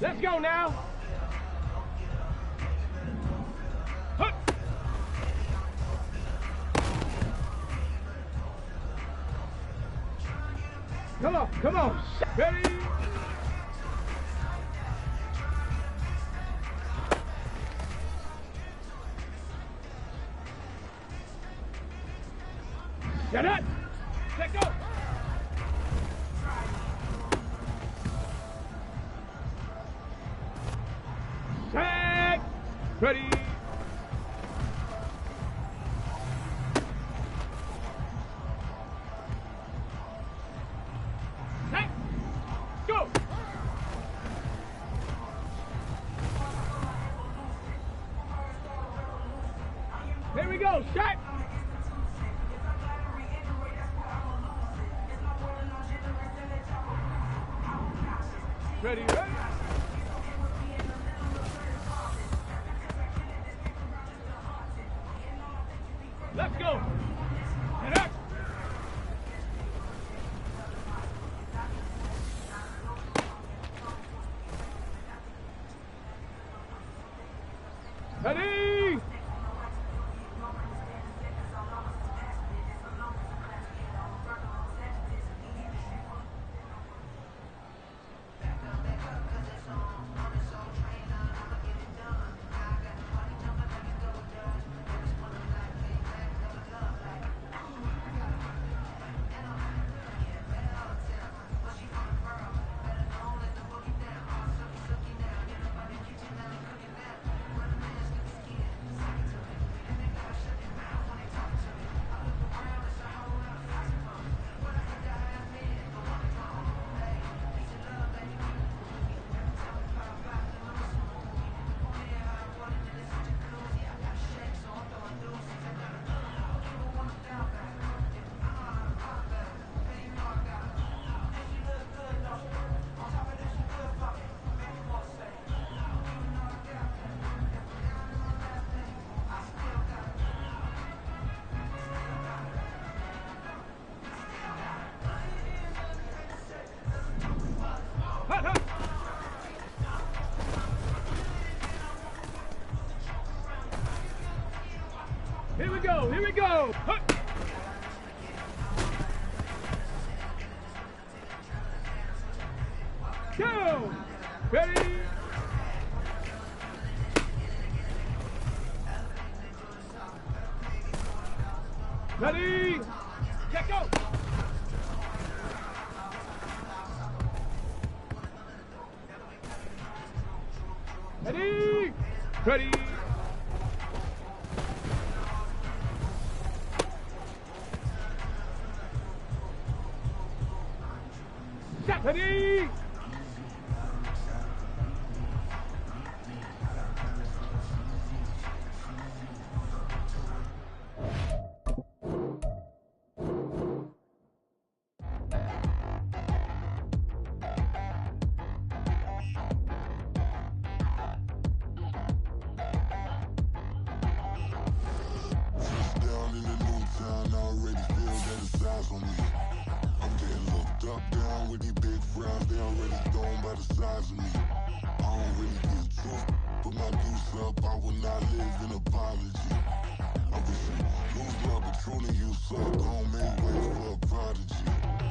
Let's go now. Hup. Come on, come on. Ready? Get it. Let go. Set. Ready. Set. Go. Here we go. Set. Ready, ready. Let's go. Get up. Ready. Here we go, here we go. Huh. Go. Ready. Ready. Get go. Ready. Ready. Set. Ready.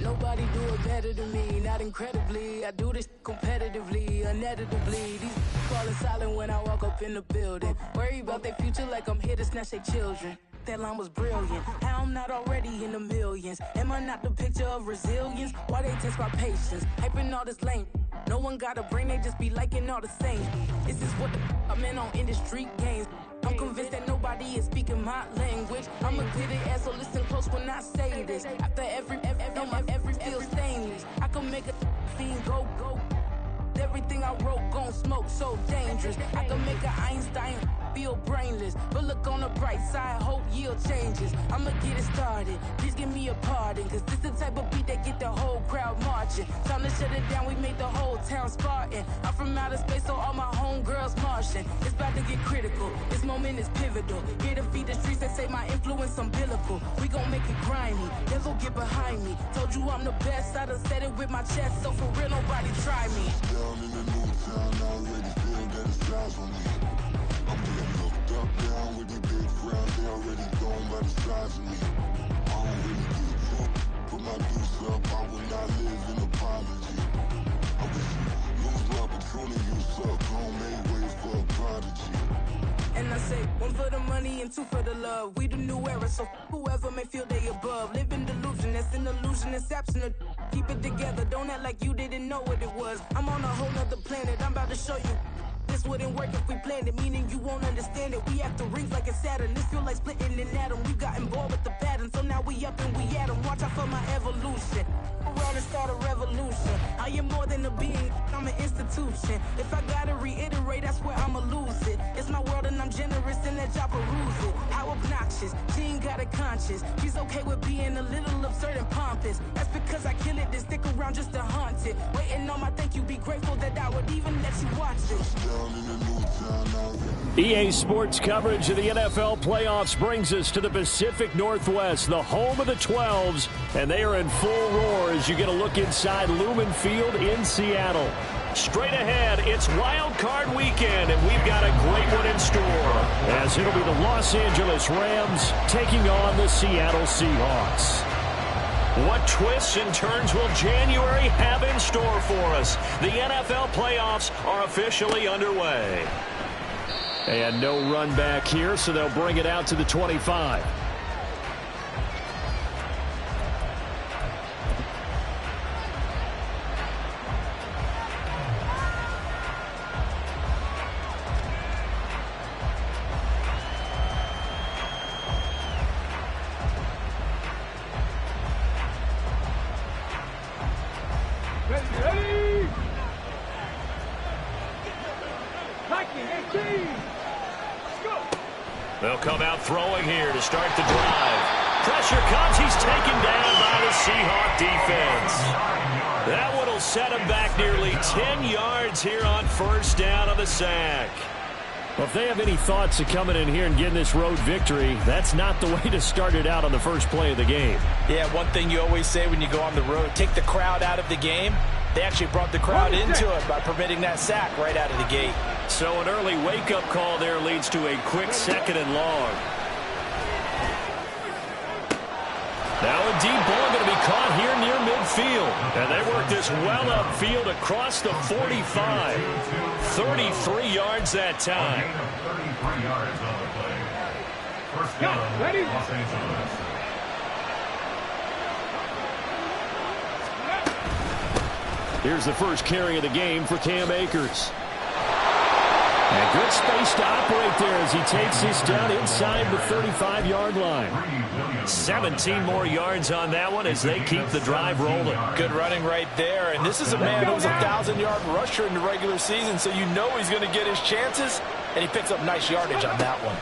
Nobody do it better than me, not incredibly. I do this competitively, uneditably. These falling silent when I walk up in the building. Worry about their future like I'm here to snatch their children. That line was brilliant. How I'm not already in the millions? Am I not the picture of resilience? Why they test my patience? Hyping all this lame. No one got a brain, they just be liking all the same. This is what the I'm in on industry games. I'm convinced that nobody is speaking my language. I'ma get it ass, so listen close when I say this. After every feel stainless. I can make a scene go. Everything I wrote gon' smoke, so dangerous. I can make an Einstein feel brainless. But look on the bright side, hope yield changes. I'ma get it started, please give me a pardon. Cause this the type of beat that get the whole crowd marching. Time to shut it down, we made the whole town Spartan. I'm from outer space, so all my homegirls Martian. It's about to get critical, this moment is pivotal. Here to feed the streets that say my influence umbilical. We gon' make it grimy, never get behind me. Told you I'm the best, I done said it with my chest. So for real, nobody try me. Down in the new town, I already feel that it's time for me. I'm getting looked up, down with the big crowd. They already gone by the size of me. I don't really give a fuck. Put my deuce up, I will not live in apology. I wish you lose the opportunity, you suck. Don't make way for a prodigy. And I say, one for the money and two for the love. We the new era, so whoever may feel they above. Live in delusion, that's an illusion, it's absent. Keep it together, don't act like you didn't know what it was. I'm on a whole nother planet, I'm about to show you. This wouldn't work if we planned it, meaning you won't understand it. We have to rings like a Saturn, this feel like splitting an atom. We got involved with the pattern, so now we up and we at 'em. Watch out for my evolution. Around and start a revolution. I am more than a being, I'm an institution. If I gotta reiterate, that's where I'ma lose it. It's my world and I'm generous and let y'all peruse it. How obnoxious, she ain't got a conscience. She's okay with being a little absurd and pompous. That's because I kill it, then stick around just to haunt it. Waiting on my thank you, be grateful that I would even let you watch it. Down in the new town, I already EA Sports coverage of the NFL playoffs brings us to the Pacific Northwest, the home of the 12s, and they are in full roar as you get a look inside Lumen Field in Seattle. Straight ahead, it's Wild Card Weekend, and we've got a great one in store, as it'll be the Los Angeles Rams taking on the Seattle Seahawks. What twists and turns will January have in store for us? The NFL playoffs are officially underway. And no run back here, so they'll bring it out to the 25. Ready! Nike 18! Go! They'll come out throwing here to start the drive. Pressure comes. He's taken down by the Seahawk defense. That one will set him back nearly 10 yards here on first down of the sack. Well, if they have any thoughts of coming in here and getting this road victory, that's not the way to start it out on the first play of the game. Yeah, one thing you always say when you go on the road, take the crowd out of the game. They actually brought the crowd into it by permitting that sack right out of the gate. So an early wake-up call there leads to a quick second and long. Now a deep ball going to be caught here near midfield. And they work this well upfield across the 45. 33 yards that time. 33 yards on the play. First down, Ready? Los Angeles. Here's the first carry of the game for Cam Akers. And good space to operate there as he takes this down inside the 35-yard line. 17 more yards on that one as they keep the drive rolling. Good running right there. And this is a man who was a 1,000-yard rusher in the regular season, so you know he's going to get his chances, and he picks up nice yardage on that one.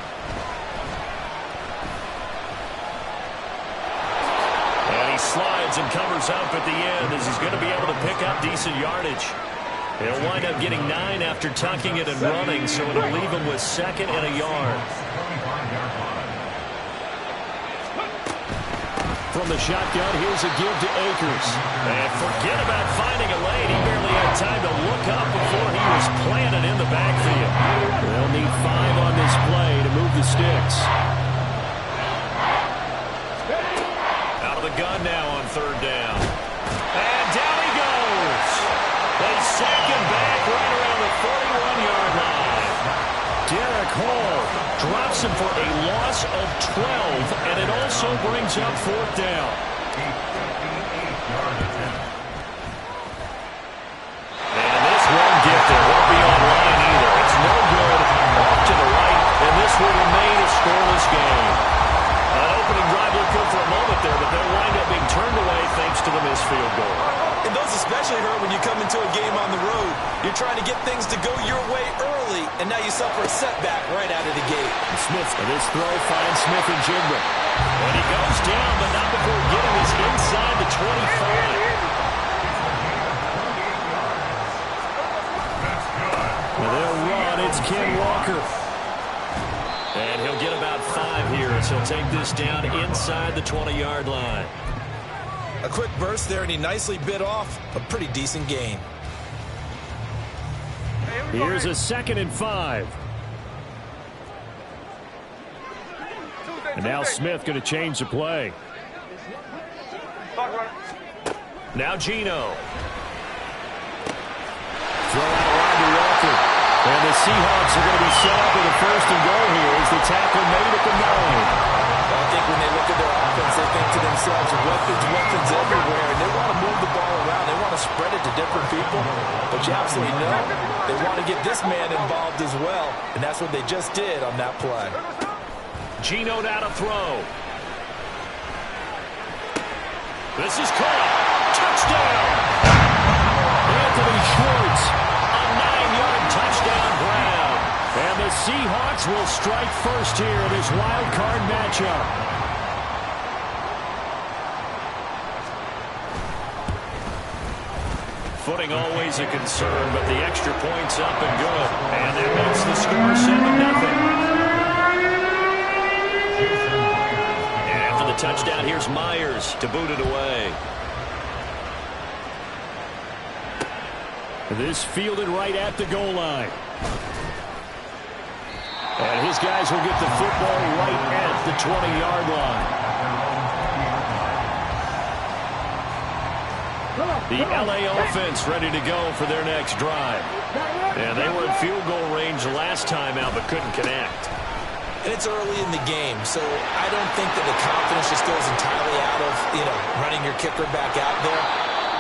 And he slides and covers up at the end as he's going to be able to pick up decent yardage. He'll wind up getting 9 after tucking it and running, so it'll leave him with second and a yard. From the shotgun, here's a give to Akers. And forget about finding a lane. He barely had time to look up before he was planted in the backfield. They'll need 5 on this play to move the sticks. Out of the gun now on third down. And down he goes. They sack him back right around the 41-yard line. Derek Hall drops him for a loss of 12, and it also brings up fourth down. And this one gifted won't be online either. It's no good. Off to the right, and this will remain a scoreless game. An opening drive looked good for a moment there, but they'll wind up being turned away thanks to the missed field goal. And those especially hurt when you come into a game on the road. You're trying to get things to go your way early, and now you suffer a setback right out of the gate. Smith, and this throw finds Smith and Jigba. And he goes down, but not before getting us inside the 25. And they'll run. It's Ken Walker. And he'll get about 5 here as he'll take this down inside the 20-yard line. A quick burst there, and he nicely bit off a pretty decent gain. Here's a 2nd and 5. And now Smith going to change the play. Now Geno. Throw out around to Walker. And the Seahawks are going to be set up with a 1st and goal here as the tackle made at the 9. I think when they look at their offense, they think to themselves, weapons everywhere, and they want to move the ball around. They want to spread it to different people. But you absolutely know they want to get this man involved as well, and that's what they just did on that play. Geno now to throw. This is caught. Touchdown! Anthony Schwartz, a 9-yard touchdown grab. And the Seahawks will strike first here in this wild card matchup. Footing always a concern, but the extra point's up and good. And that makes the score 7-0. And after the touchdown, here's Myers to boot it away. This fielded right at the goal line. And his guys will get the football right at the 20-yard line. The LA offense ready to go for their next drive. And they were in field goal range last time out, but couldn't connect. And it's early in the game, so I don't think that the confidence just goes entirely out of, running your kicker back out there.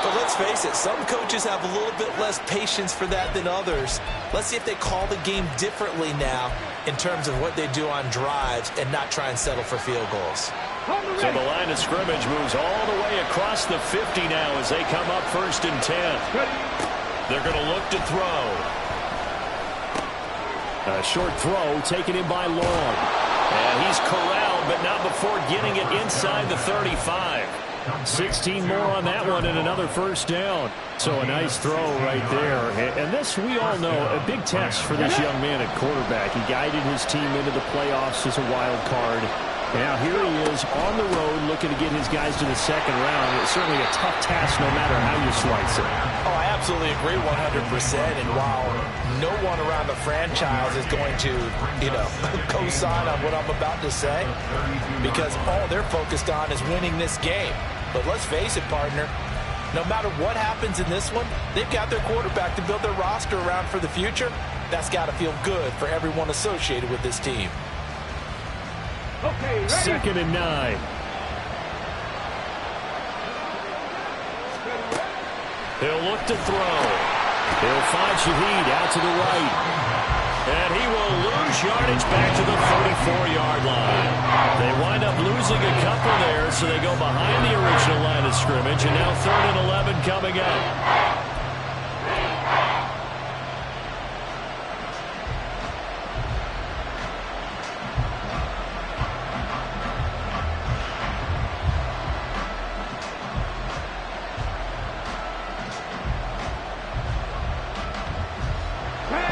But let's face it, some coaches have a little bit less patience for that than others. Let's see if they call the game differently now in terms of what they do on drives and not try and settle for field goals. So the line of scrimmage moves all the way across the 50 now as they come up 1st and 10. They're going to look to throw. A short throw taken in by Long. And he's corralled, but not before getting it inside the 35. 16 more on that one and another 1st down. So a nice throw right there. And this, we all know, a big test for this young man at quarterback. He guided his team into the playoffs as a wild card. Now here he is on the road looking to get his guys to the 2nd round. It's certainly a tough task no matter how you slice it. Oh, I absolutely agree 100%. And while no one around the franchise is going to, co-sign on what I'm about to say, because all they're focused on is winning this game. But let's face it, partner, no matter what happens in this one, they've got their quarterback to build their roster around for the future. That's got to feel good for everyone associated with this team. Okay, 2nd and 9. He'll look to throw. He'll find Shaheed out to the right. And he will lose yardage back to the 34-yard line. They wind up losing a couple there, so they go behind the original line of scrimmage. And now 3rd and 11 coming up.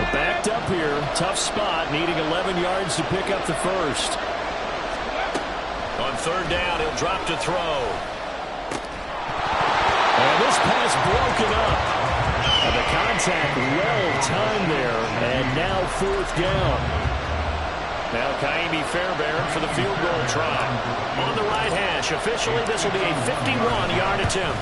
Backed up here, tough spot, needing 11 yards to pick up the 1st. On 3rd down, he'll drop to throw. And this pass broken up. And the contact well timed there, and now 4th down. Now Kaimi Fairbairn for the field goal try. On the right hash, officially this will be a 51-yard attempt.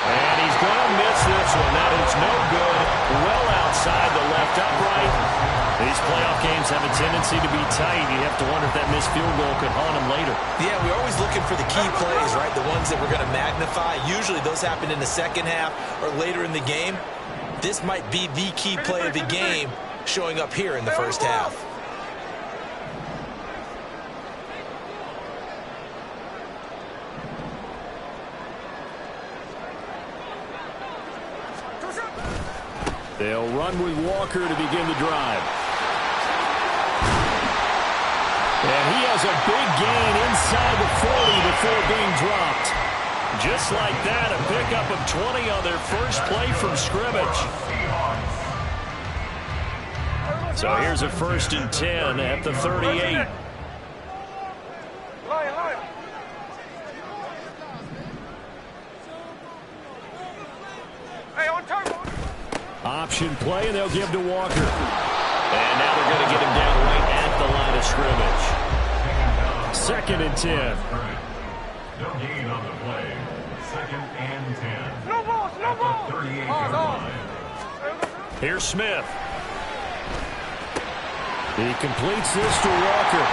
And he's going to miss this one. That is no good. Well outside the left upright. These playoff games have a tendency to be tight. You have to wonder if that missed field goal could haunt him later. Yeah, we're always looking for the key plays, right? The ones that we're going to magnify. Usually those happen in the 2nd half or later in the game. This might be the key play of the game showing up here in the 1st half. They'll run with Walker to begin the drive. And he has a big gain inside the 40 before being dropped. Just like that, a pickup of 20 on their first play from scrimmage. So here's a 1st and 10 at the 38. Option play, and they'll give to Walker. And now they're going to get him down right at the line of scrimmage. 2nd and 10. No gain on the play. 2nd and 10. No balls, no balls. 38-yard line. Here's Smith. He completes this to Walker.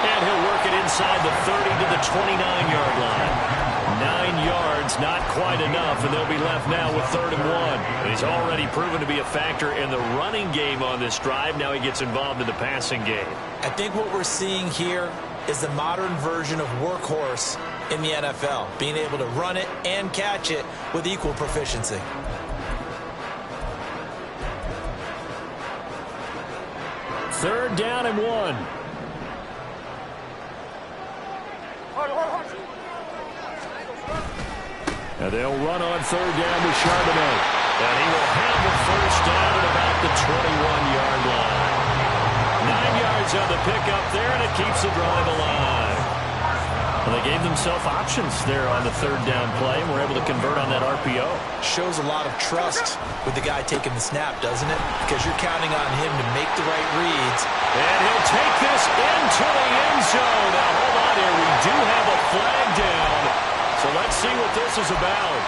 And he'll work it inside the 30 to the 29-yard line. 9 yards, not quite enough, and they'll be left now with 3rd and 1. He's already proven to be a factor in the running game on this drive. Now he gets involved in the passing game. I think what we're seeing here is the modern version of workhorse in the NFL, being able to run it and catch it with equal proficiency. Third down and 1. And they'll run on 3rd down with Charbonnet. And he will have a 1st down at about the 21-yard line. 9 yards on the pickup there, and it keeps the drive alive. Well, they gave themselves options there on the 3rd down play, and were able to convert on that RPO. Shows a lot of trust with the guy taking the snap, doesn't it? Because you're counting on him to make the right reads. And he'll take this into the end zone. Now, hold on here. We do have a flag down. So let's see what this is about.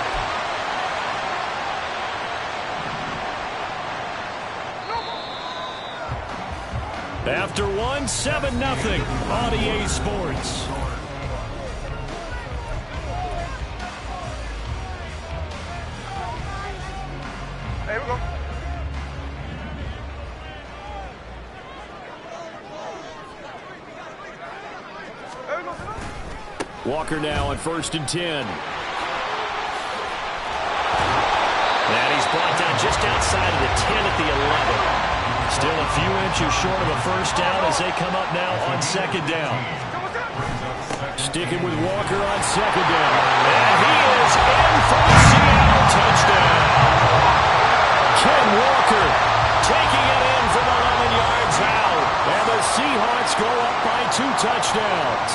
After 1, 7-0 on EA Sports. There we go. Walker now on 1st and 10. And he's brought down just outside of the 10 at the 11. Still a few inches short of a 1st down as they come up now on 2nd down. Sticking with Walker on 2nd down. And he is in for the Seattle touchdown. Ken Walker taking it in from 11 yards out. And the Seahawks go up by 2 touchdowns.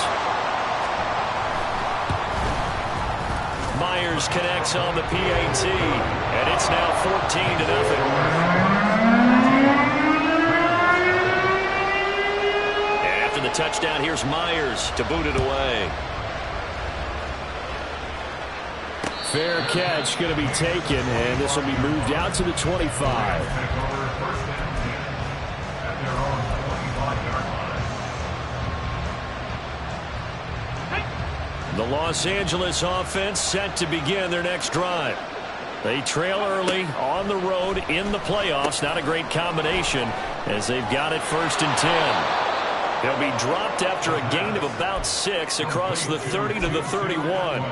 Myers connects on the PAT, and it's now 14-0. After the touchdown, here's Myers to boot it away. Fair catch going to be taken, and this will be moved out to the 25. The Los Angeles offense set to begin their next drive. They trail early on the road in the playoffs. Not a great combination as they've got it 1st and 10. They'll be dropped after a gain of about 6 across the 30 to the 31.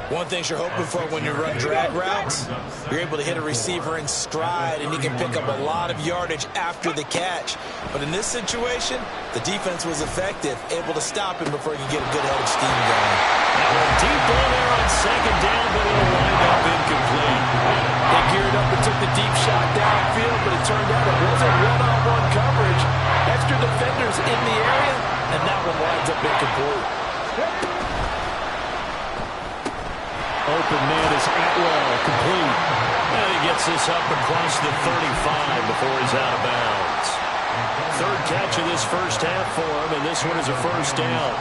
One thing you're hoping for when you run drag routes, you're able to hit a receiver in stride, and he can pick up a lot of yardage after the catch. But in this situation, the defense was effective, able to stop him before he could get a good head of steam going. Now a deep ball there on 2nd down, but it'll wind up incomplete. They geared up and took the deep shot downfield, but it turned out it wasn't one-on-one coverage. Extra defenders in the area, and that one winds up incomplete. Open man is Atwell, complete. And he gets this up across the 35 before he's out of bounds. 3rd catch of this 1st half for him, and this one is a 1st down.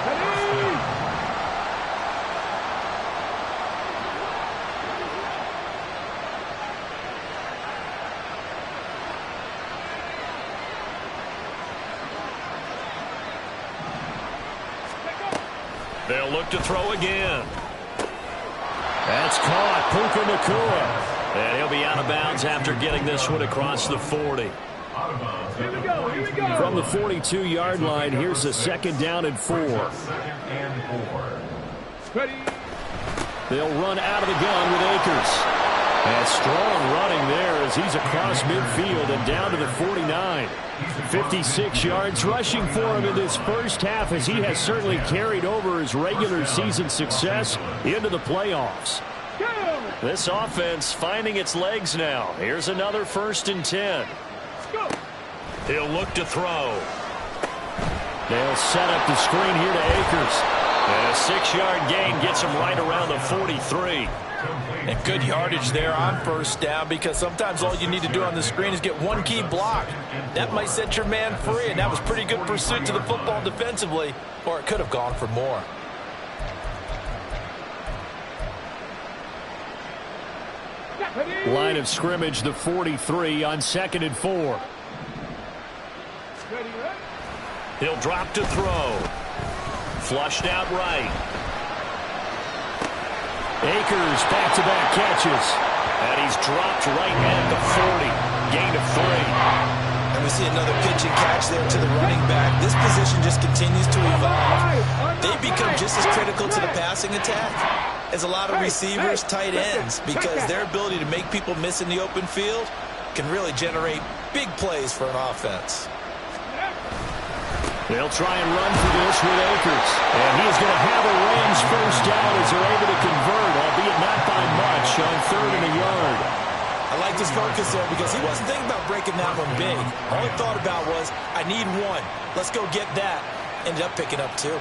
They'll look to throw again. That's caught. Puka Nacua. And he'll be out of bounds after getting this one across the 40. Here we go, here we go. From the 42-yard line, here's a 2nd down and 4. 2nd and 4. Ready. They'll run out of the gun with Akers. And strong running there as he's across midfield and down to the 49. 56 yards rushing for him in this first half as he has certainly carried over his regular season success into the playoffs. This offense finding its legs now. Here's another 1st and 10. He'll look to throw. They'll set up the screen here to Akers. And a 6-yard gain gets him right around the 43. And good yardage there on 1st down, because sometimes all you need to do on the screen is get one key block. That might set your man free, and that was pretty good pursuit to the football defensively, or it could have gone for more. Line of scrimmage, the 43 on 2nd and 4. He'll drop to throw. Flushed out right. Akers back-to-back catches. And he's dropped right at the 40. Gain of 3. And we see another pitch and catch there to the running back. This position just continues to evolve. They become just as critical to the passing attack as a lot of receivers, tight ends, because their ability to make people miss in the open field can really generate big plays for an offense. They'll try and run for this with Akers. And he's going to have a Rams 1st down as they're able to convert, albeit not by much, on 3rd and a yard. I like his focus there because he wasn't thinking about breaking that one big. All he thought about was, I need 1. Let's go get that. Ended up picking up 2.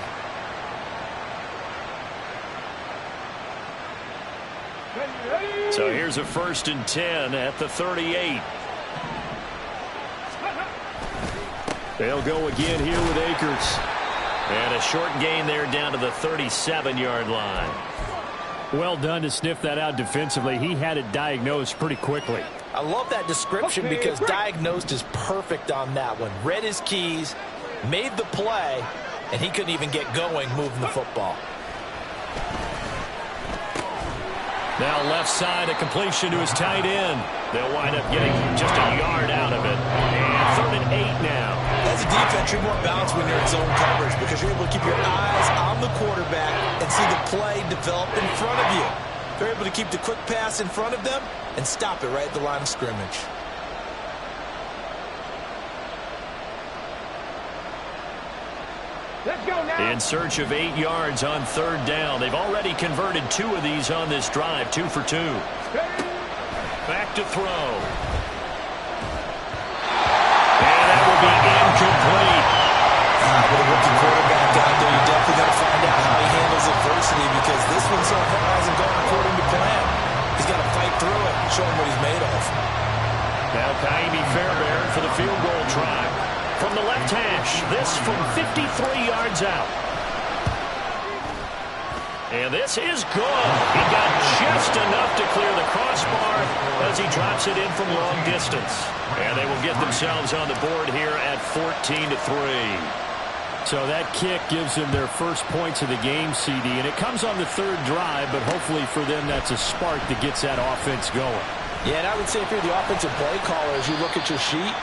So here's a 1st and 10 at the 38. They'll go again here with Akers. And a short gain there down to the 37-yard line. Well done to sniff that out defensively. He had it diagnosed pretty quickly. I love that description because diagnosed is perfect on that one. Read his keys, made the play, and he couldn't even get going moving the football. Now left side, a completion to his tight end. They'll wind up getting just a yard out of it. And 3rd and 8 now. As a defense, you're more balanced when you're in zone coverage because you're able to keep your eyes on the quarterback and see the play develop in front of you. They're able to keep the quick pass in front of them and stop it right at the line of scrimmage. Let's go now. In search of 8 yards on 3rd down. They've already converted 2 of these on this drive, 2 for 2. Back to throw. And that will be incomplete. With a rookie quarterback out there, you're definitely going to find out how he handles adversity because this one so far hasn't gone according to plan. He's got to fight through it and show him what he's made of. Now Kaimi Fairbairn for the field goal try. From the left hash, this from 53 yards out. And this is good. He got just enough to clear the crossbar as he drops it in from long distance. And they will get themselves on the board here at 14-3. So that kick gives them their first points of the game, CD. And it comes on the 3rd drive, but hopefully for them that's a spark that gets that offense going. Yeah, and I would say if you're the offensive play caller, as you look at your sheet,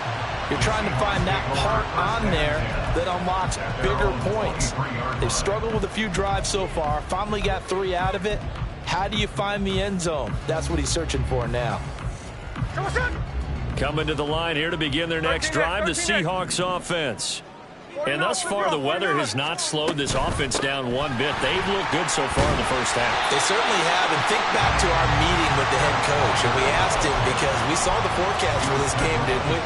you're trying to find that part on there that unlocks bigger points. They've struggled with a few drives so far, finally got 3 out of it. How do you find the end zone? That's what he's searching for now. Coming to the line here to begin their next drive, the Seahawks offense. And thus far, the weather has not slowed this offense down one bit. They've looked good so far in the first half. They certainly have. And think back to our meeting with the head coach. And we asked him because we saw the forecast for this game, didn't we?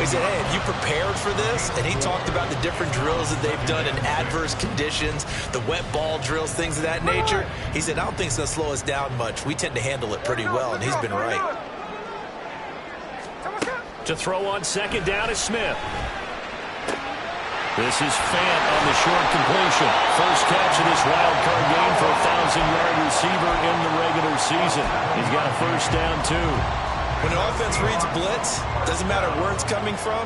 We said, hey, have you prepared for this? And he talked about the different drills that they've done in adverse conditions, the wet ball drills, things of that nature. He said, I don't think it's going to slow us down much. We tend to handle it pretty well, and he's been right. To throw on 2nd down is Smith. This is Fant on the short completion. First catch of this wild card game for a 1,000-yard receiver in the regular season. He's got a 1st down, too. When an offense reads blitz, doesn't matter where it's coming from,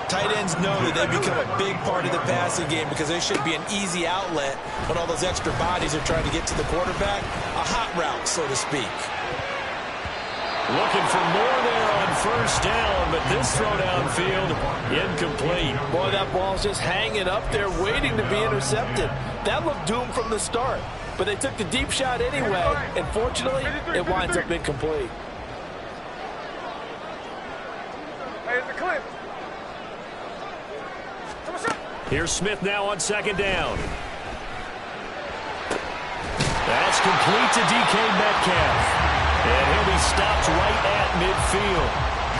tight ends know that they become a big part of the passing game because they should be an easy outlet when all those extra bodies are trying to get to the quarterback. A hot route, so to speak. Looking for more there on 1st down, but this throw downfield, incomplete. Boy, that ball's just hanging up there waiting to be intercepted. That looked doomed from the start, but they took the deep shot anyway, and fortunately, it winds up incomplete. Here's Smith now on second down. That's complete to DK Metcalf. And he'll be stopped right at midfield.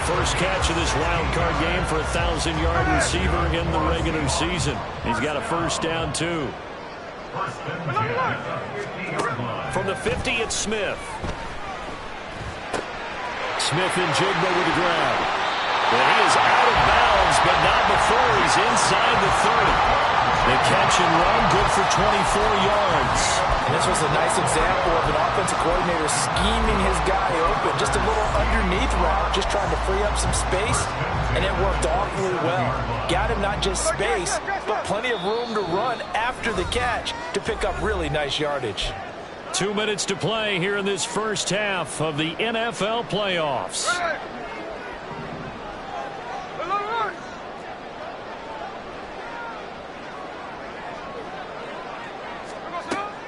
First catch of this wild card game for a 1,000-yard receiver in the regular season. He's got a first down, too. From the 50, it's Smith. Smith and Jigba with the grab. And he is out of bounds, but not before he's inside the 30. The catch and run, good for 24 yards. And this was a nice example of an offensive coordinator scheming his guy open. Just a little underneath route, just trying to free up some space, and it worked awfully well. Got him not just space, but plenty of room to run after the catch to pick up really nice yardage. 2 minutes to play here in this first half of the NFL playoffs.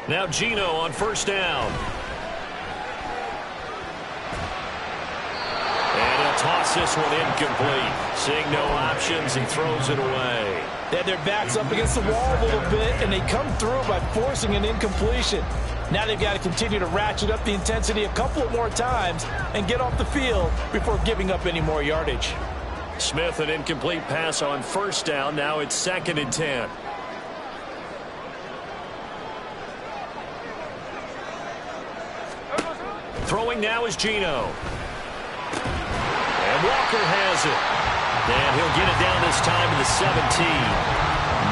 Now Geno on first down. And he'll toss this one incomplete. Seeing no options, he throws it away. They had their backs up against the wall a little bit, and they come through by forcing an incompletion. Now they've got to continue to ratchet up the intensity a couple more times and get off the field before giving up any more yardage. Smith, an incomplete pass on first down. Now it's 2nd and 10. Throwing now is Geno. And Walker has it. And he'll get it down this time to the 17.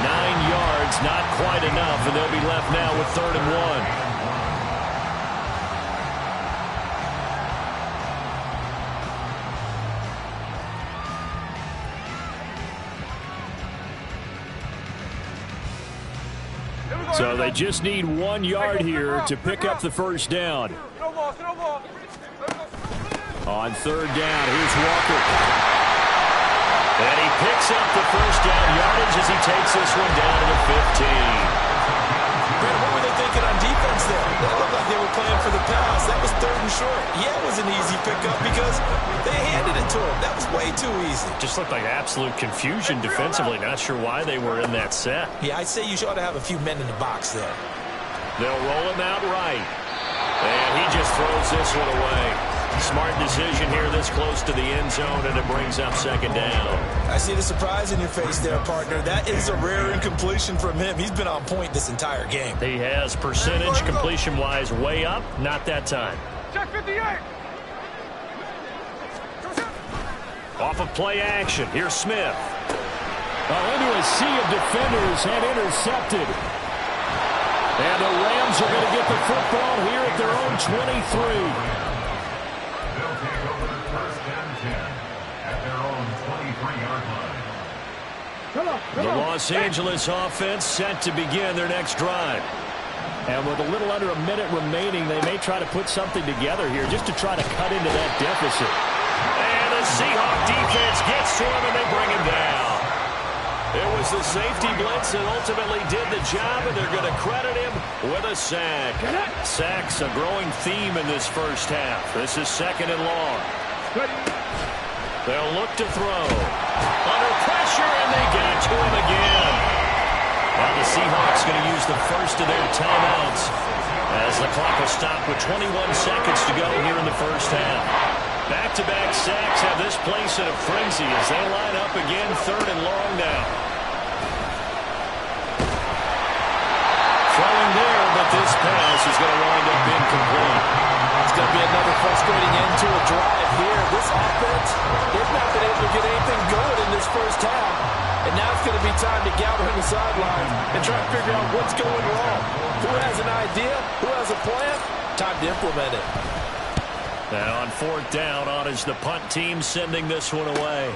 9 yards, not quite enough, and they'll be left now with 3rd and 1. So they just need 1 yard here to pick up the first down. On 3rd down, here's Walker. And he picks up the first down yardage as he takes this one down to the 15. Brent, what were they thinking on defense there? That looked like they were playing for the pass. That was 3rd and short. Yeah, it was an easy pickup because they handed it to him. That was way too easy. Just looked like absolute confusion defensively. Not sure why they were in that set. Yeah, I'd say you ought to have a few men in the box there. They'll roll him out right. And he just throws this one away. Smart decision here this close to the end zone, and it brings up 2nd down. I see the surprise in your face there, partner. That is a rare incompletion from him. He's been on point this entire game. He has percentage completion-wise way up. Not that time. Check 58. Off of play action. Here's Smith. Into a sea of defenders and intercepted. And the Rams are going to get the football here at their own 23. They'll take over the 1st and 10 at their own 23-yard line. The Los Angeles offense set to begin their next drive. And with a little under a minute remaining, they may try to put something together here just to try to cut into that deficit. And the Seahawk defense gets to him, and they bring him down. It was the safety blitz that ultimately did the job, and they're going to credit him with a sack. Sacks a growing theme in this first half. This is 2nd and long. They'll look to throw. Under pressure, and they get it to him again. Now the Seahawks going to use the first of their timeouts as the clock will stop with 21 seconds to go here in the first half. Back-to-back sacks have this place in a frenzy as they line up again 3rd and long now. Throwing there, but this pass is going to wind up incomplete. It's going to be another frustrating end to a drive here. This offense, they've not been able to get anything going in this first half. And now it's going to be time to gather on the sidelines and try to figure out what's going wrong. Who has an idea? Who has a plan? Time to implement it. Now on 4th down, on is the punt team sending this one away.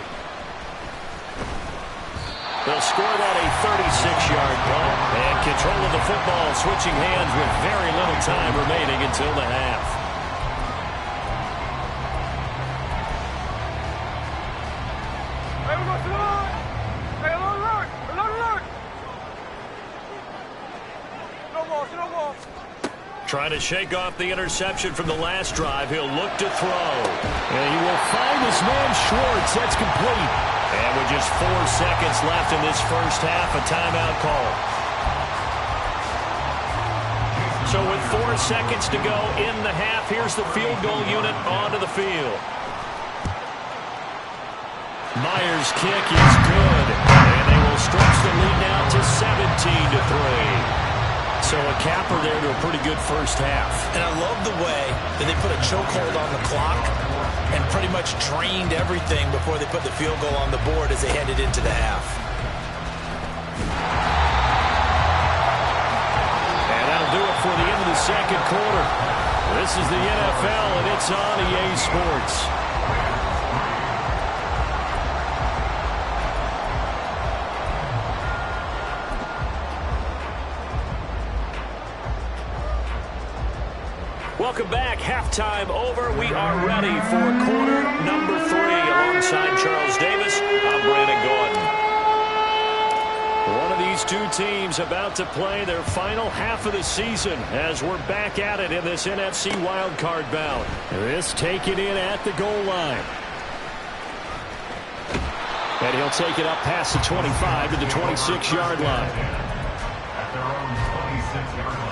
They'll score that a 36-yard punt and control of the football, switching hands with very little time remaining until the half. Trying to shake off the interception from the last drive. He'll look to throw. And he will find his man Schwartz. That's complete. And with just 4 seconds left in this first half, a timeout call. So with 4 seconds to go in the half, here's the field goal unit onto the field. Myers' kick is good, and they will stretch the lead now to 17-3. So a capper there to a pretty good first half. And I love the way that they put a chokehold on the clock and pretty much drained everything before they put the field goal on the board as they headed into the half. And that'll do it for the end of the second quarter. This is the NFL, and it's on EA Sports. Welcome back. Halftime over. We are ready for quarter number 3. Alongside Charles Davis, I'm Brandon Gordon. One of these two teams about to play their final half of the season as we're back at it in this NFC wildcard bout. This taken in at the goal line. And he'll take it up past the 25 to the 26-yard line. At their own 26-yard line.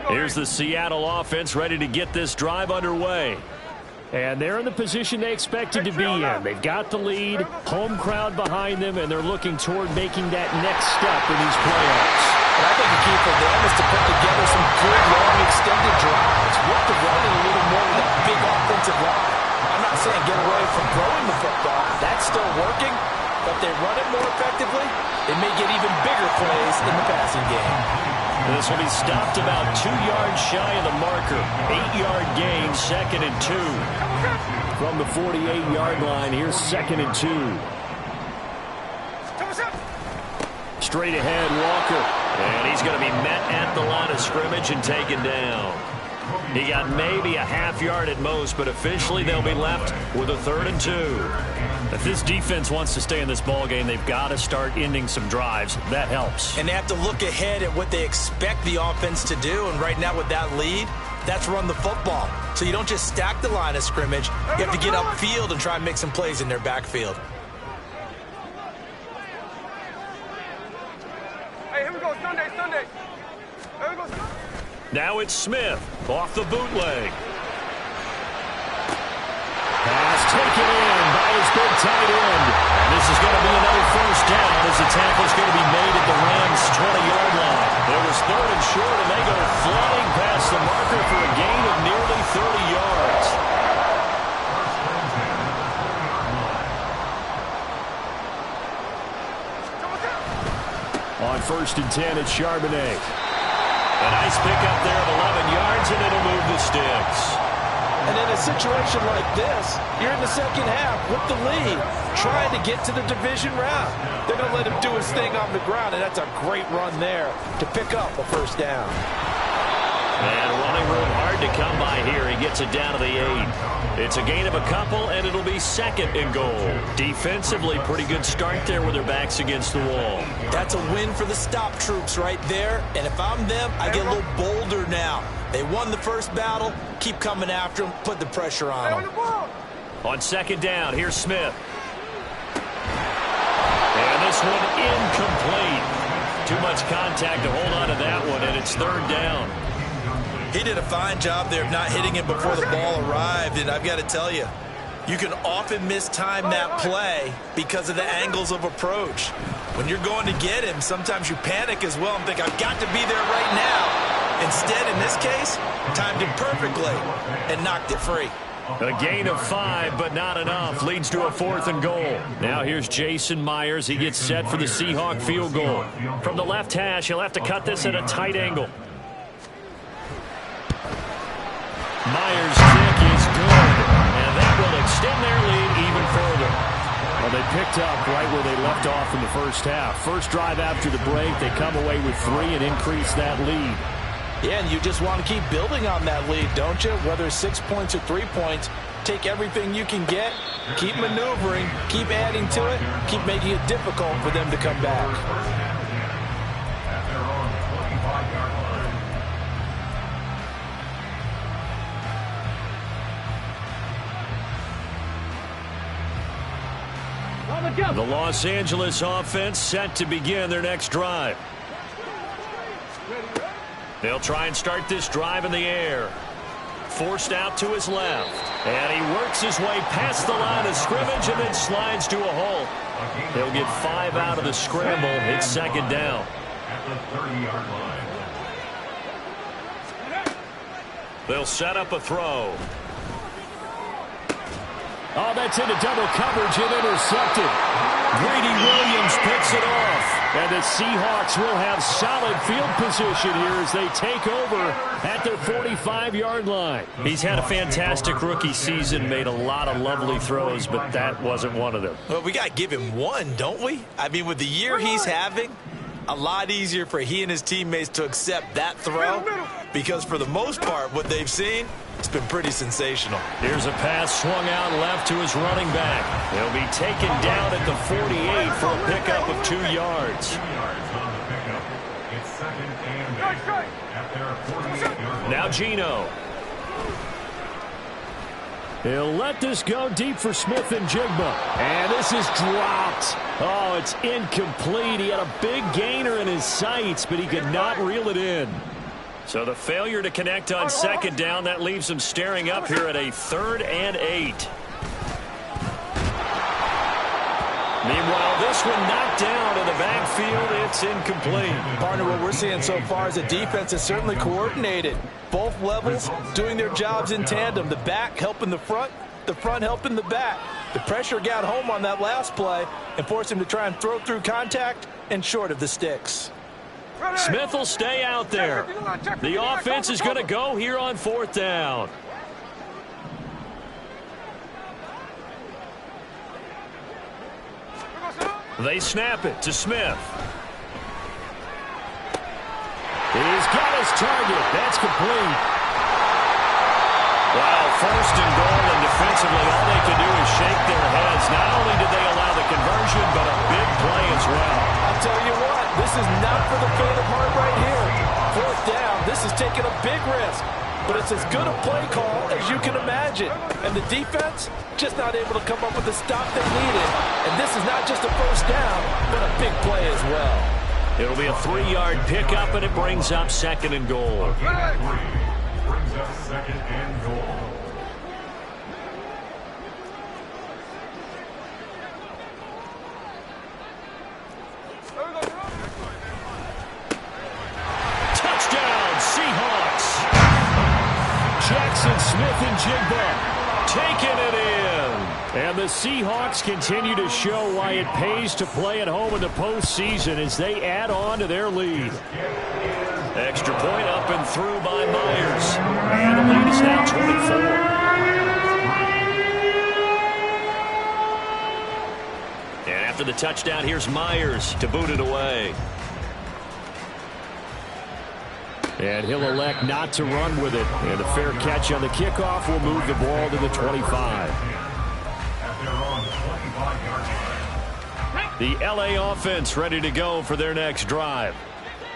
Here's the Seattle offense ready to get this drive underway. And they're in the position they expected to be in. They've got the lead, home crowd behind them, and they're looking toward making that next step in these playoffs. And I think the key for them is to put together some good, long, extended drives. Work the running a little more with that big offensive line. I'm not saying get away from throwing the football. That's still working. But if they run it more effectively, they may get even bigger plays in the passing game. This will be stopped about 2 yards shy of the marker. 8-yard gain, 2nd and 2. From the 48-yard line, here's 2nd and 2. Straight ahead, Walker. And he's going to be met at the line of scrimmage and taken down. He got maybe a half yard at most, but officially they'll be left with a 3rd and 2. If this defense wants to stay in this ballgame, they've got to start ending some drives. That helps. And they have to look ahead at what they expect the offense to do. And right now with that lead, that's run the football. So you don't just stack the line of scrimmage. You have to get upfield and try and make some plays in their backfield. Hey, here we go, Sunday. Here we go, Sunday. Now it's Smith off the bootleg. Pass taken in by his big tight end. This is going to be another first down as the tackle's going to be made at the Rams' 20-yard line. It was 3rd and short, and they go flying past the marker for a gain of nearly 30 yards. On 1st and 10, it's Charbonnet. A nice pickup there of 11 yards, and it'll move the sticks. And in a situation like this, you're in the second half with the lead, trying to get to the division round. They're going to let him do his thing on the ground, and that's a great run there to pick up a first down. And running room hard to come by here. He gets it down to the 8. It's a gain of a couple, and it'll be 2nd and goal. Defensively, pretty good start there with their backs against the wall. That's a win for the stop troops right there. And if I'm them, I get a little bolder now. They won the first battle. Keep coming after them. Put the pressure on them. On 2nd down, here's Smith. And this one incomplete. Too much contact to hold on to that one, and it's 3rd down. He did a fine job there of not hitting it before the ball arrived, and I've got to tell you, you can often mistime that play because of the angles of approach. When you're going to get him, sometimes you panic as well and think, I've got to be there right now. Instead, in this case, timed him perfectly and knocked it free. A gain of 5, but not enough. Leads to a 4th and goal. Now here's Jason Myers. He gets set for the Seahawk field goal. From the left hash, he'll have to cut this at a tight angle. Myers' kick is good, and that will extend their lead even further. Well, they picked up right where they left off in the first half. First drive after the break, they come away with 3 and increase that lead. Yeah, and you just want to keep building on that lead, don't you? Whether it's 6 points or 3 points, take everything you can get, keep maneuvering, keep adding to it, keep making it difficult for them to come back. At their own The Los Angeles offense set to begin their next drive. They'll try and start this drive in the air. Forced out to his left. And he works his way past the line of scrimmage and then slides to a halt. He'll get 5 out of the scramble. It's second down. At the 30-yard line. They'll set up a throw. Oh, that's into double coverage and intercepted. Greedy Williams picks it off. And the Seahawks will have solid field position here as they take over at their 45-yard line. He's had a fantastic rookie season, made a lot of lovely throws, but that wasn't one of them. Well, we got to give him one, don't we? I mean, with the year he's having, a lot easier for he and his teammates to accept that throw because for the most part, what they've seen, it's been pretty sensational. Here's a pass swung out left to his running back. He'll be taken down at the 48 for a pickup of 2 yards. 2 yards on the pickup. It's second and 8 at their 48-yard line. Now Geno. He'll let this go deep for Smith and Jigba. And this is dropped. Oh, it's incomplete. He had a big gainer in his sights, but he could not reel it in. So the failure to connect on second down, that leaves him staring up here at a 3rd and 8. Meanwhile, this one knocked down in the backfield. It's incomplete. Partner, what we're seeing so far is the defense is certainly coordinated. Both levels doing their jobs in tandem. The back helping the front helping the back. The pressure got home on that last play and forced him to try and throw through contact and short of the sticks. Smith will stay out there. The offense is going to go here on 4th down. They snap it to Smith. He's got his target. That's complete. Wow, 1st and goal, and defensively all they can do is shake their heads. Not only did they allow the conversion, but a big play as well. I'll tell you what, this is not for the faint of heart right here. 4th down, this is taking a big risk. But it's as good a play call as you can imagine. And the defense just not able to come up with the stop they needed. And this is not just a 1st down, but a big play as well. It'll be a 3-yard pickup, and it brings up 2nd and goal. Brings up 2nd and goal. Touchdown, Seahawks. Jackson Smith and Jigba taking it in. And the Seahawks continue to show why it pays to play at home in the postseason as they add on to their lead. Extra point up and through by Myers. And the lead is now 24. And after the touchdown, here's Myers to boot it away. And he'll elect not to run with it. And a fair catch on the kickoff will move the ball to the 25. The LA offense ready to go for their next drive.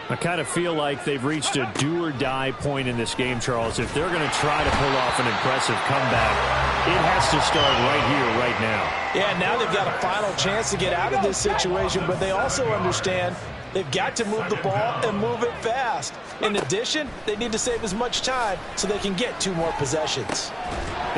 I kind of feel like they've reached a do-or-die point in this game, Charles. If they're going to try to pull off an impressive comeback, it has to start right here, right now. Yeah, now they've got a final chance to get out of this situation, but they also understand they've got to move the ball and move it fast. In addition, they need to save as much time so they can get 2 more possessions.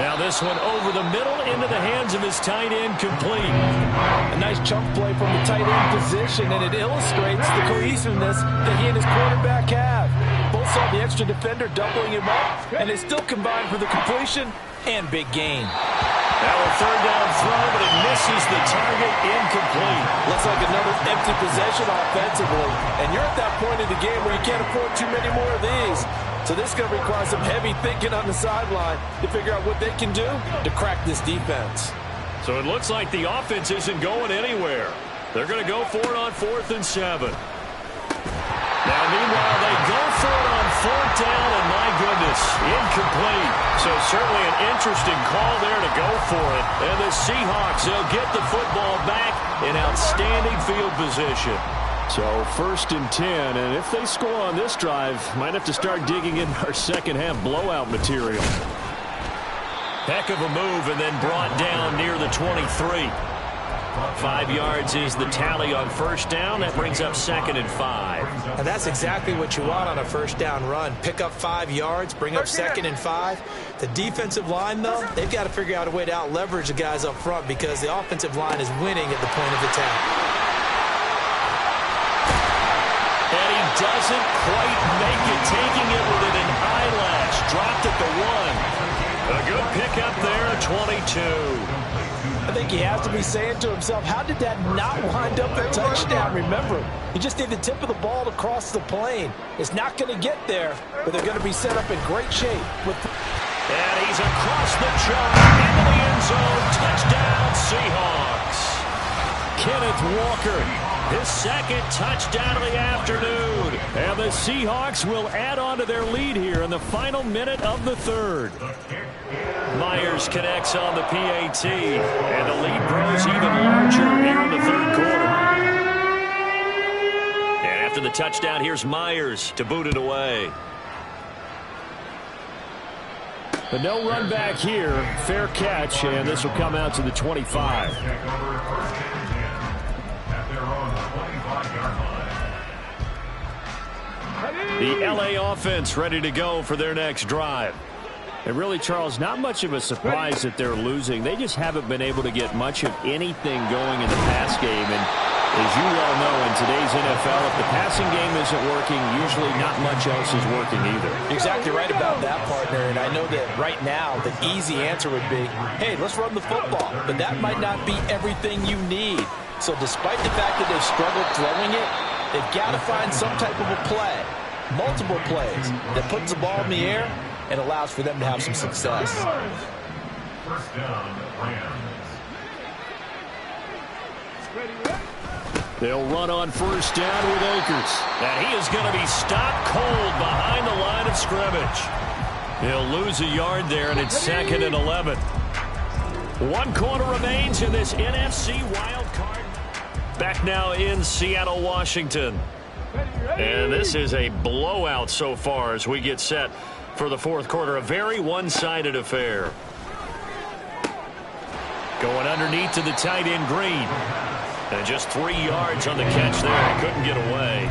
Now this one over the middle into the hands of his tight end, complete. A nice chunk play from the tight end position, and it illustrates the cohesiveness that he and his quarterback have. Both saw the extra defender doubling him up, and they still combined for the completion and big gain. Now a 3rd down throw, but it misses the target, incomplete. Looks like another empty possession offensively, and you're at that point in the game where you can't afford too many more of these. So this is going to require some heavy thinking on the sideline to figure out what they can do to crack this defense. So it looks like the offense isn't going anywhere. They're going to go for it on 4th and 7. Now, meanwhile, they go for it on 4th down, and my goodness, incomplete. So certainly an interesting call there to go for it. And the Seahawks, they'll get the football back in outstanding field position. So 1st and 10, and if they score on this drive, might have to start digging in our second-half blowout material. Heck of a move, and then brought down near the 23. 5 yards is the tally on first down. That brings up 2nd and 5. And that's exactly what you want on a first down run. Pick up 5 yards, bring up 2nd and 5. The defensive line, though, they've got to figure out a way to out-leverage the guys up front because the offensive line is winning at the point of attack. And he doesn't quite make it, taking it within an eyelash. Dropped at the 1. A good pickup there at 22. I think he has to be saying to himself, how did that not wind up a touchdown? Remember, he just need the tip of the ball to cross the plane. It's not going to get there, but they're going to be set up in great shape. And he's across the chalk into the end zone. Touchdown, Seahawks. Kenneth Walker, his 2nd touchdown of the afternoon. And the Seahawks will add on to their lead here in the final minute of the 3rd. Myers connects on the PAT, and the lead grows even larger here in the 3rd quarter. And after the touchdown, here's Myers to boot it away. But no run back here. Fair catch, and this will come out to the 25. The LA offense ready to go for their next drive. And really, Charles, not much of a surprise that they're losing. They just haven't been able to get much of anything going in the pass game. And as you well know, in today's NFL, if the passing game isn't working, usually not much else is working either. You're exactly right about that, partner. And I know that right now the easy answer would be, hey, let's run the football. But that might not be everything you need. So despite the fact that they've struggled throwing it, they've got to find some type of a play, multiple plays, that puts the ball in the air and allows for them to have some success. First down, Rams. They'll run on first down with Akers. And he is going to be stopped cold behind the line of scrimmage. He'll lose a yard there, and it's 2nd and 11. 1 quarter remains in this NFC wild card. Back now in Seattle, Washington. And this is a blowout so far as we get set for the 4th quarter. A very one-sided affair. Going underneath to the tight end, Green. And just 3 yards on the catch there. Couldn't get away.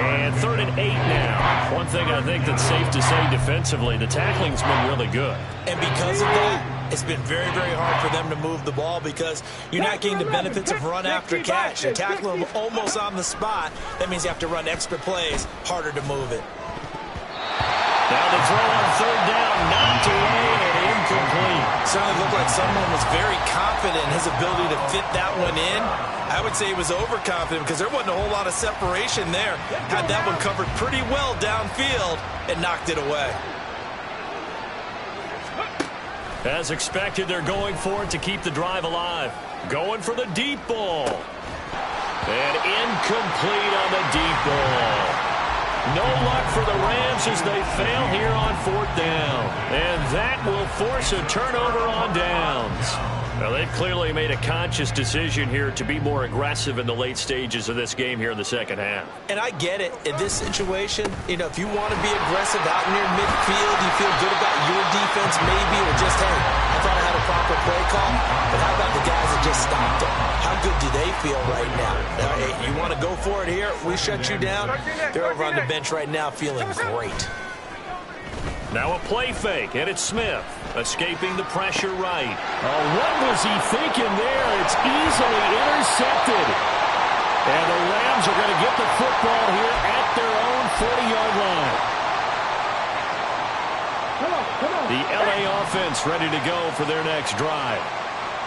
And 3rd and 8 now. One thing I think that's safe to say defensively, the tackling's been really good. And because of that, it's been very, very hard for them to move the ball because you're not getting the benefits of run after catch. You're tackling them almost on the spot. That means you have to run extra plays, harder to move it. Now the throw on 3rd down, knocked away and incomplete. Certainly looked like someone was very confident in his ability to fit that one in. I would say he was overconfident because there wasn't a whole lot of separation there. Had that one covered pretty well downfield and knocked it away. As expected, they're going for it to keep the drive alive. Going for the deep ball. And incomplete on the deep ball. No luck for the Rams as they fail here on 4th down. And that will force a turnover on downs. Now, they've clearly made a conscious decision here to be more aggressive in the late stages of this game here in the 2nd half. And I get it. In this situation, you know, if you want to be aggressive out near midfield, you feel good about your defense maybe, or just, hey, I thought I had a proper play call. But how about the guys that just stopped it? How good do they feel right now? Hey, you want to go for it here? We shut you down. They're over on the bench right now feeling great. Now a play fake, and it's Smith escaping the pressure right. Oh, what was he thinking there? It's easily intercepted. And the Rams are going to get the football here at their own 40-yard line. The LA offense ready to go for their next drive.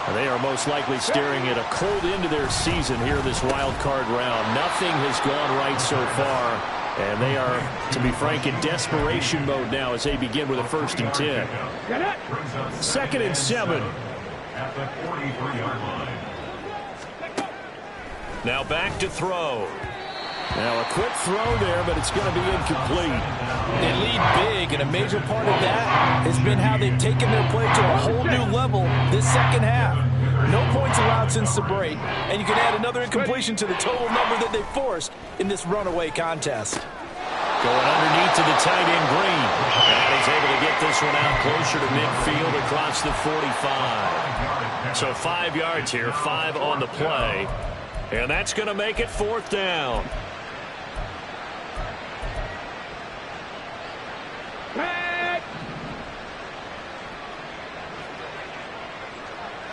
And they are most likely staring at a cold end to their season here this wild card round. Nothing has gone right so far. And they are, to be frank, in desperation mode now as they begin with a 1st and 10. 2nd and 7. At the 43-yard line. Now back to throw. Now a quick throw there, but it's going to be incomplete. They lead big, and a major part of that has been how they've taken their play to a whole new level this 2nd half. No points allowed since the break, and you can add another incompletion to the total number that they forced in this runaway contest. Going underneath to the tight end, Green. And he's able to get this one out closer to midfield across the 45. So 5 yards here, 5 on the play. And that's going to make it 4th down. Back.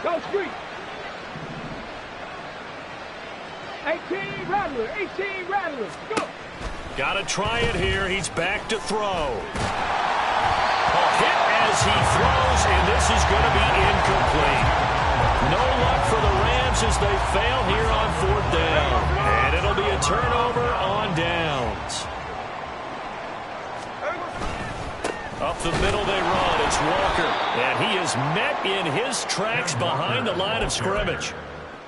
Go street. 18 Rattler, 18 Rattler. Go. Got to try it here. He's back to throw. A hit as he throws, and this is going to be incomplete. No luck for the Rams as they fail here on 4th down. And it'll be a turnover on downs. Up the middle they run. It's Walker. And he is met in his tracks behind the line of scrimmage.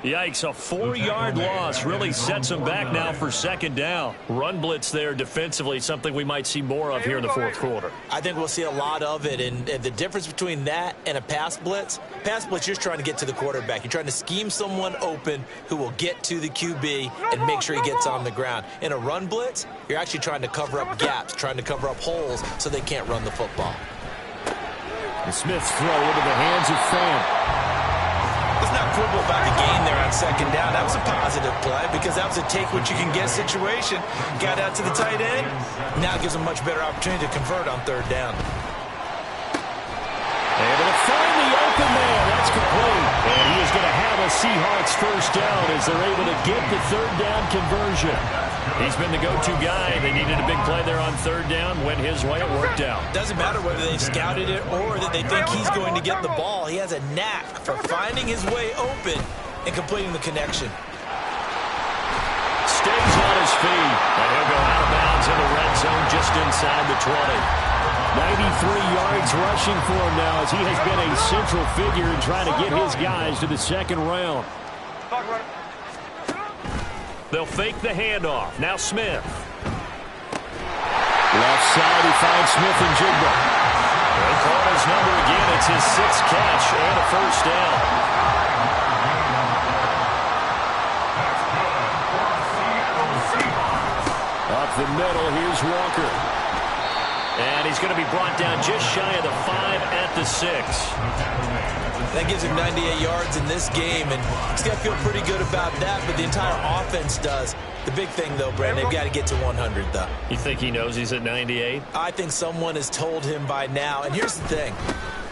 Yikes, a 4-yard loss really sets him back now for 2nd down. Run blitz there defensively, something we might see more of here in the 4th quarter. I think we'll see a lot of it, and the difference between that and a pass blitz, you're just trying to get to the quarterback. You're trying to scheme someone open who will get to the QB and make sure he gets on the ground. In a run blitz, you're actually trying to cover up gaps, trying to cover up holes so they can't run the football. And Smith's throw into the hands of Pham. Let's not quibble about the gain there on 2nd down. That was a positive play because that was a take-what-you-can-get situation. Got out to the tight end. Now it gives them a much better opportunity to convert on 3rd down. Able to find the open man. That's complete. And he is going to have a Seahawks 1st down as they're able to get the 3rd down conversion. He's been the go-to guy. They needed a big play there on 3rd down. Went his way. It worked out. Doesn't matter whether they scouted it or that they think he's going to get the ball. He has a knack for finding his way open and completing the connection. Stays on his feet. And he'll go out of bounds in the red zone just inside the 20. 93 yards rushing for him now as he has been a central figure in trying to get his guys to the 2nd round. They'll fake the handoff. Now Smith. Left side, he finds Smith-Njigba. They'll call his number again. It's his 6th catch and a 1st down. Up the middle, here's Walker. And he's going to be brought down just shy of the 5 at the 6. That gives him 98 yards in this game, and he's got to feel pretty good about that, but the entire offense does. The big thing, though, Brandon, they've got to get to 100, though. You think he knows he's at 98? I think someone has told him by now. And here's the thing.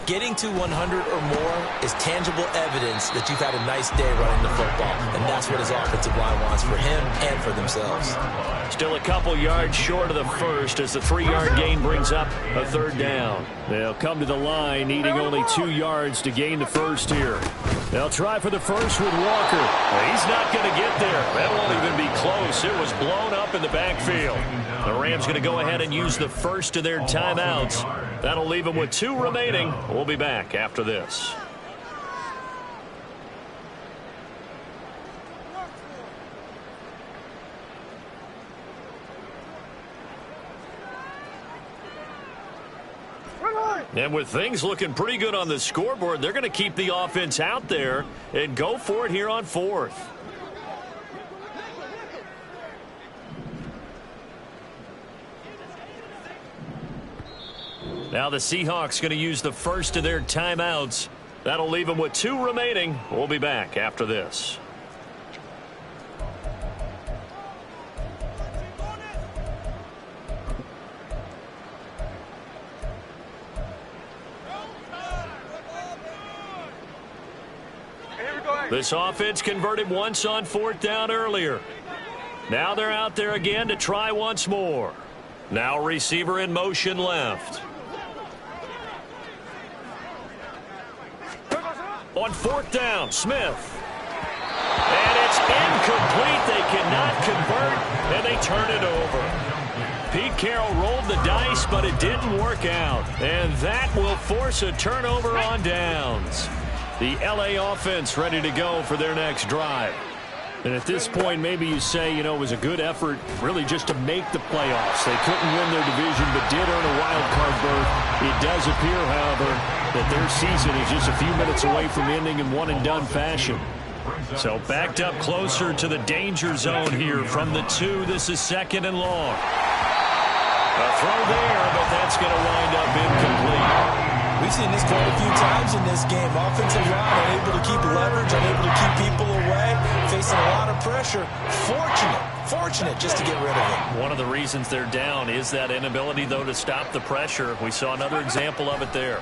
Getting to 100 or more is tangible evidence that you've had a nice day running the football, and that's what his offensive line wants for him and for themselves. Still a couple yards short of the 1st as the 3-yard gain brings up a 3rd down. They'll come to the line needing only 2 yards to gain the 1st here. They'll try for the 1st with Walker. He's not going to get there. That won't even be close. It was blown up in the backfield. The Rams going to go ahead and use the 1st of their timeouts. That'll leave them with 2 remaining. We'll be back after this. And with things looking pretty good on the scoreboard, they're going to keep the offense out there and go for it here on 4th. Now the Seahawks going to use the 1st of their timeouts. That'll leave them with 2 remaining. We'll be back after this. This offense converted once on 4th down earlier. Now they're out there again to try once more. Now receiver in motion left. On 4th down, Smith. And it's incomplete. They cannot convert, and they turn it over. Pete Carroll rolled the dice, but it didn't work out. And that will force a turnover on downs. The LA offense ready to go for their next drive. And at this point, maybe you say, you know, it was a good effort really just to make the playoffs. They couldn't win their division, but did earn a wild card berth. It does appear, however, that their season is just a few minutes away from ending in one-and-done fashion. So backed up closer to the danger zone here from the 2. This is 2nd and long. A throw there, but that's going to wind up incomplete. We've seen this quite a few times in this game. Offensive line unable to keep pressure. Fortunate just to get rid of it. One of the reasons they're down is that inability, though, to stop the pressure. We saw another example of it there.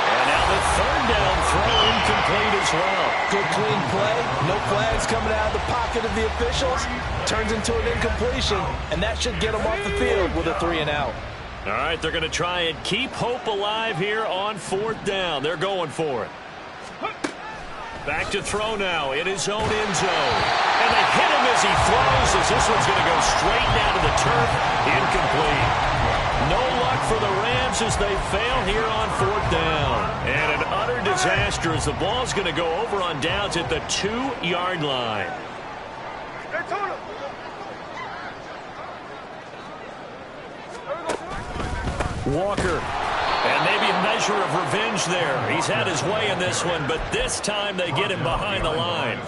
And now the third down throw incomplete as well. Good clean play. No flags coming out of the pocket of the officials. Turns into an incompletion, and that should get them off the field with a 3-and-out. All right, they're going to try and keep hope alive here on fourth down. They're going for it. Back to throw now in his own end zone. And they hit him as he throws, as this one's going to go straight down to the turf. Incomplete. No luck for the Rams as they fail here on fourth down. And an utter disaster as the ball's going to go over on downs at the 2-yard line. Walker. And maybe a measure of revenge there. He's had his way in this one, but this time they get him behind the line.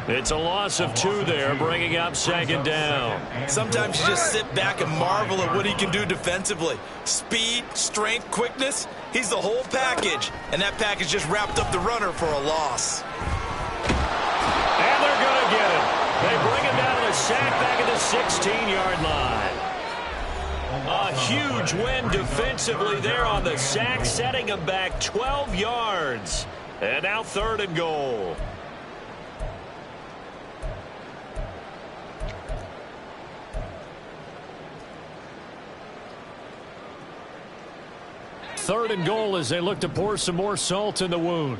It's a loss of 2 there, bringing up second down. Sometimes you just sit back and marvel at what he can do defensively. Speed, strength, quickness, he's the whole package. And that package just wrapped up the runner for a loss. And they're going to get him. They bring him down to the sack back at the 16-yard line. A huge win defensively there on the sack, setting him back 12 yards. And now 3rd and goal. Third and goal as they look to pour some more salt in the wound.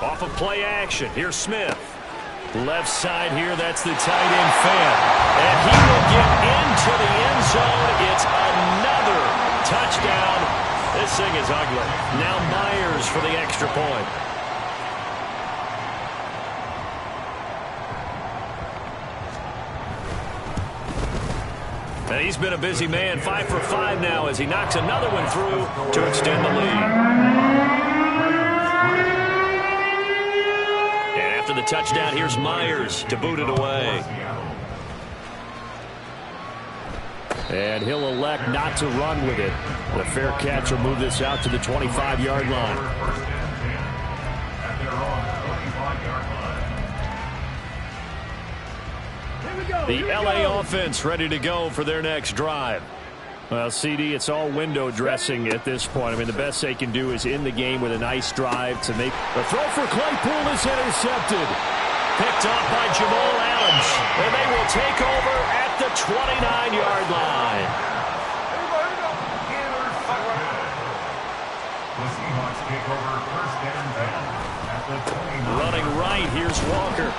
Off of play action, here's Smith. Left side here, that's the tight end fan. And he will get into the end zone. It's another touchdown. This thing is ugly. Now Myers for the extra point. And he's been a busy man, 5 for 5 now as he knocks another one through to extend the lead. The touchdown, here's Myers to boot it away. And he'll elect not to run with it. The fair catch will move this out to the 25-yard line. The LA offense ready to go for their next drive. Well, CD, it's all window dressing at this point. I mean, the best they can do is end the game with a nice drive to make. The throw for Claypool is intercepted. Picked off by Jamal Adams. And they will take over at the 29-yard line. The Seahawks take over 1st and 10 at the 29. Running right, here's Walker.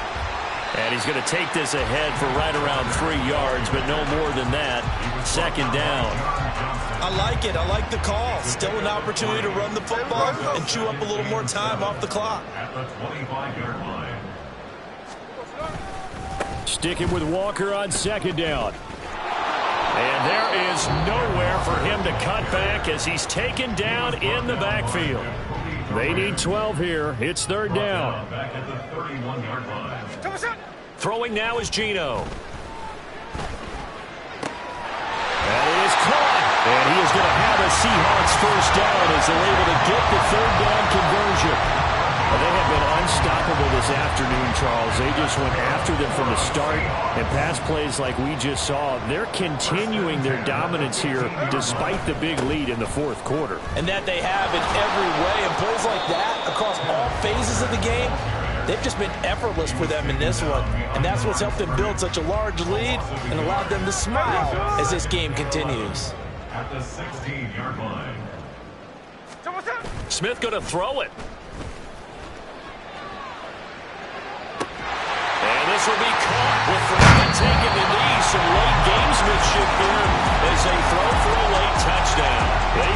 And he's going to take this ahead for right around 3 yards, but no more than that. Second down. I like it. I like the call. Still an opportunity to run the football and chew up a little more time off the clock. At the 25-yard line. Sticking with Walker on second down. And there is nowhere for him to cut back as he's taken down in the backfield. They need 12 here. It's 3rd down. Back at the 31-yard line. Throwing now is Geno. And it is caught. And he is going to have a Seahawks 1st down as they're able to get the 3rd down conversion. Well, they have been unstoppable this afternoon, Charles. They just went after them from the start. And pass plays like we just saw, they're continuing their dominance here despite the big lead in the 4th quarter. And that they have in every way. And plays like that across all phases of the game, they've just been effortless for them in this one. And that's what's helped them build such a large lead and allowed them to smile as this game continues. At the 16-yard line. Smith going to throw it. And this will be caught with Freeman taking the knee. Some late gamesmanship here as they throw for a late touchdown. They